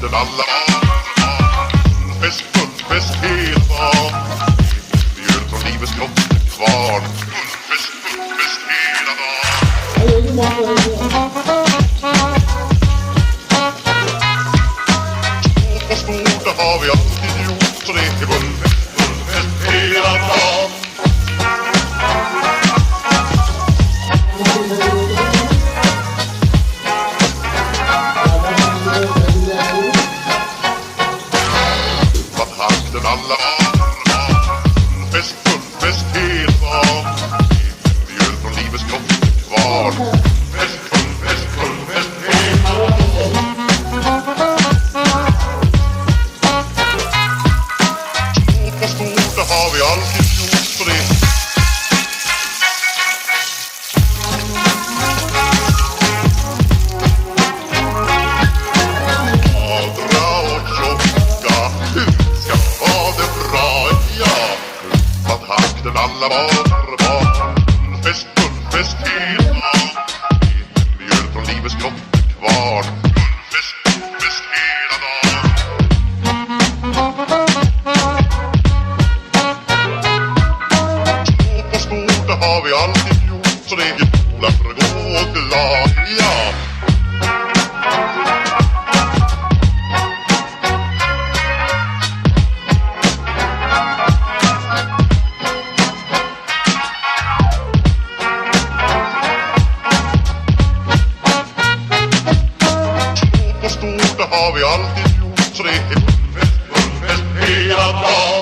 den alla fest, fullfest hela dagen. Vi gör från livets kvarn. Fullfest hela dagen. Stort, det har vi alltid gjort, så det är fullfest hela dagen. Alla fullfest hela dagen. Vi gör från livets kvarn. Fullfest hela dagen. Stort, det har vi alltid gjort, så det Adra och tjocka ska ha det bra, ja. Vad hakten alla var fullfest hela dagen. Vi gör från livets kvarn. Fullfest hela dagen. Stort, det har vi alltid gjort, så det är jävla för att gå glad, ja. Stort, det har vi alltid gjort, så det är fullfest hela dagen.